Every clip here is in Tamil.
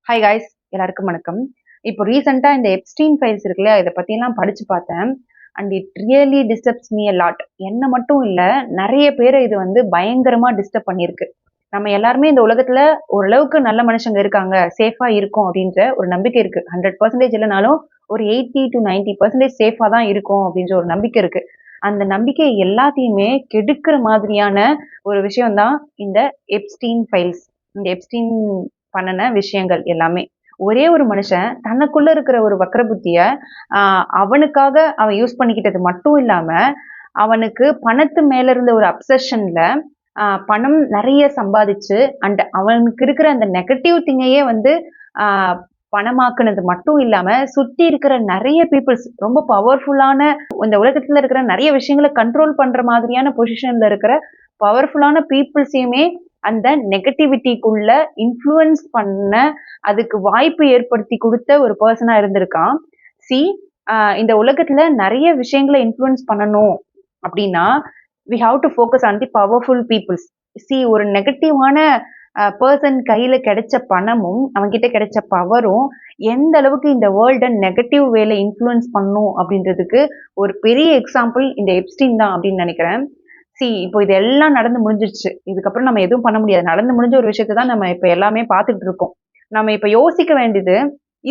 ஹாய் காய்ஸ், எல்லாருக்கும் வணக்கம். இப்போ ரீசெண்டா இந்த எப்ஸ்டீன் ஃபைல்ஸ் இருக்குல்ல, இதை பத்தியெல்லாம் படிச்சு பார்த்தேன். And it really disturbs me a lot. என்ன மட்டும் இல்ல, நிறைய பேரை இது வந்து பயங்கரமா டிஸ்டர்ப் பண்ணியிருக்கு. நம்ம எல்லாருமே இந்த உலகத்துல ஓரளவுக்கு நல்ல மனுஷங்க இருக்காங்க, சேஃபா இருக்கும் அப்படின்ற ஒரு நம்பிக்கை இருக்கு. 100% இல்லைனாலும் ஒரு 80 to 90% சேஃபா தான் இருக்கும் அப்படின்ற ஒரு நம்பிக்கை இருக்கு. அந்த நம்பிக்கை எல்லாத்தையுமே கெடுக்கிற மாதிரியான ஒரு விஷயம் தான் இந்த எப்ஸ்டீன் ஃபைல்ஸ். இந்த எப்ஸ்டீன் பண்ணுன விஷயங்கள் எல்லாமே. ஒரே ஒரு மனுஷன் தனக்குள்ள இருக்கிற ஒரு வக்ர புத்திய அவனுக்காக அவன் யூஸ் பண்ணிக்கிட்டது மட்டும் இல்லாம, அவனுக்கு பணத்து மேல இருந்த ஒரு அப்சஷன்ல பணம் நிறைய சம்பாதிச்சு அண்ட் அவனுக்கு இருக்கிற அந்த நெகட்டிவ் திங்கையே வந்து ஆஹ் பணமாக்குனது மட்டும் இல்லாம, சுத்தி இருக்கிற நிறைய பீப்புள்ஸ் ரொம்ப பவர்ஃபுல்லான இந்த உலகத்துல இருக்கிற நிறைய விஷயங்களை கண்ட்ரோல் பண்ற மாதிரியான பொசிஷன்ல இருக்கிற பவர்ஃபுல்லான பீப்புள்ஸையுமே அந்த நெகட்டிவிட்டிக்குள்ள இன்ஃப்ளூயன்ஸ் பண்ண அதுக்கு வாய்ப்பு ஏற்படுத்தி கொடுத்த ஒரு பர்சனா இருந்திருக்கான். சி இந்த உலகத்துல நிறைய விஷயங்களை இன்ஃப்ளூயன்ஸ் பண்ணணும் அப்படின்னா we have to focus on the powerful peoples. சி ஒரு நெகட்டிவான பர்சன் கையில கிடைச்ச பணமும் அவன்கிட்ட கிடைச்ச பவரும் எந்த அளவுக்கு இந்த வேர்ல்ட நெகட்டிவ் வேல இன்ஃப்ளூயன்ஸ் பண்ணும் அப்படின்றதுக்கு ஒரு பெரிய எக்ஸாம்பிள் இந்த எப்ஸ்டீன் தான் அப்படின்னு நினைக்கிறேன். இப்போ இது எல்லாம் நடந்து முடிஞ்சிருச்சு. இதுக்கப்புறம் நம்ம எதுவும் பண்ண முடியாது. நடந்து முடிஞ்ச ஒரு விஷயத்த தான் நம்ம இப்ப எல்லாமே பார்த்துட்டு இருக்கோம். நம்ம இப்ப யோசிக்க வேண்டியது,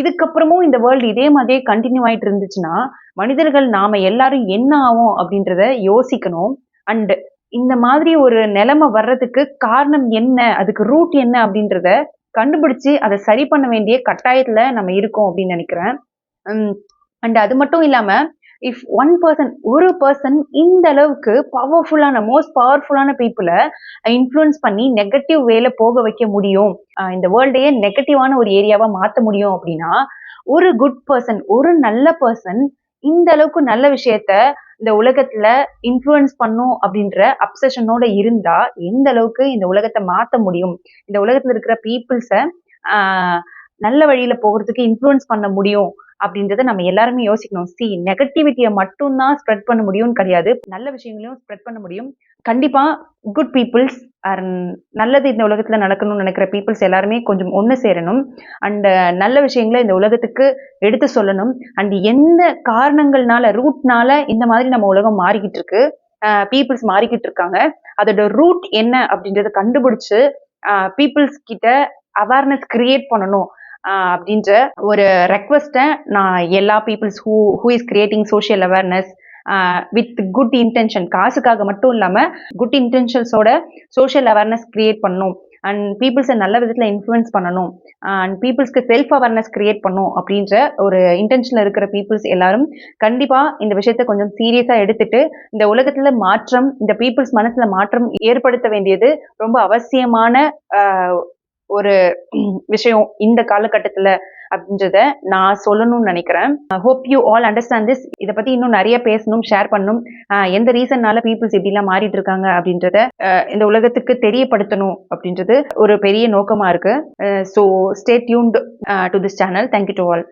இதுக்கப்புறமும் இந்த வேர்ல்டு இதே மாதிரியே கண்டினியூ ஆயிட்டு இருந்துச்சுன்னா, மனிதர்கள் நாம எல்லாரும் என்ன ஆவோம் அப்படின்றத யோசிக்கணும். அண்ட் இந்த மாதிரி ஒரு நிலைமை வர்றதுக்கு காரணம் என்ன? அதுக்கு ரூட் என்ன? அப்படின்றத கண்டுபிடிச்சு அதை சரி பண்ண வேண்டிய கட்டாயத்துல நம்ம இருக்கோம் அப்படின்னு நினைக்கிறேன். அண்ட் அது மட்டும் இல்லாம இஃப் ஒரு பர்சன் இந்த அளவுக்கு பவர்ஃபுல்லான மோஸ்ட் பவர்ஃபுல்லான பீப்புளை இன்ஃப்ளூயன்ஸ் பண்ணி நெகட்டிவ் வேல போக வைக்க முடியும், இந்த வேர்ல்டையே நெகட்டிவான ஒரு ஏரியாவா மாத்த முடியும் அப்படின்னா, ஒரு குட் பர்சன், ஒரு நல்ல பர்சன் இந்த அளவுக்கு நல்ல விஷயத்த இந்த உலகத்துல இன்ஃப்ளூயன்ஸ் பண்ணும் அப்படின்ற அப்சஷனோட இருந்தா எந்த அளவுக்கு இந்த உலகத்தை மாத்த முடியும், இந்த உலகத்துல இருக்கிற பீப்புள்ஸை நல்ல வழியில போகிறதுக்கு இன்ஃப்ளூயன்ஸ் பண்ண முடியும் அப்படின்றத நம்ம எல்லாருமே யோசிக்கணும். நெகட்டிவிட்டியை மட்டும்தான் ஸ்ப்ரெட் பண்ண முடியும்னு கிடையாது, நல்ல விஷயங்களையும் ஸ்ப்ரெட் பண்ண முடியும். கண்டிப்பா குட் பீப்புள்ஸ் ஆர் நல்லது இந்த உலகத்துல நடக்கணும்னு நினைக்கிற பீப்புள்ஸ் எல்லாருமே கொஞ்சம் ஒன்று சேரணும். அண்ட் நல்ல விஷயங்களை இந்த உலகத்துக்கு எடுத்து சொல்லணும். அண்ட் எந்த காரணங்கள்னால ரூட்னால இந்த மாதிரி நம்ம உலகம் மாறிக்கிட்டு இருக்கு, பீப்புள்ஸ் மாறிக்கிட்டு இருக்காங்க, அதோட ரூட் என்ன அப்படின்றத கண்டுபிடிச்சு பீப்புள்ஸ் கிட்ட அவேர்னஸ் கிரியேட் பண்ணணும் அப்படின்ற ஒரு ரெக்வஸ்ட்டை நான் எல்லா peoples who is creating social awareness with good intention, காசுக்காக மட்டும் இல்லாமல் குட் இன்டென்ஷன்ஸோட சோஷியல் அவேர்னஸ் கிரியேட் பண்ணணும் அண்ட் பீப்புள்ஸை நல்ல விதத்தில் இன்ஃப்ளூயன்ஸ் பண்ணணும் அண்ட் பீப்புள்ஸ்க்கு செல்ஃப் அவேர்னஸ் கிரியேட் பண்ணணும் அப்படின்ற ஒரு இன்டென்ஷனில் இருக்கிற பீப்புள்ஸ் எல்லாரும் கண்டிப்பாக இந்த விஷயத்த கொஞ்சம் சீரியஸாக எடுத்துட்டு இந்த உலகத்தில் மாற்றம், இந்த பீப்புள்ஸ் மனசில் மாற்றம் ஏற்படுத்த வேண்டியது ரொம்ப அவசியமான ஒரு விஷயம் இந்த காலகட்டத்துல அப்படின்றத நான் சொல்லணும்னு நினைக்கிறேன். Hope you all understand this. இதை பத்தி இன்னும் நிறைய பேசணும், ஷேர் பண்ணணும், எந்த ரீசன்னால பீப்புள்ஸ் இப்படிலாம் மாறிட்டு இருக்காங்க அப்படின்றத இந்த உலகத்துக்கு தெரியப்படுத்தணும் அப்படின்றது ஒரு பெரிய நோக்கமா இருக்கு. So stay tuned to this channel. Thank you to all.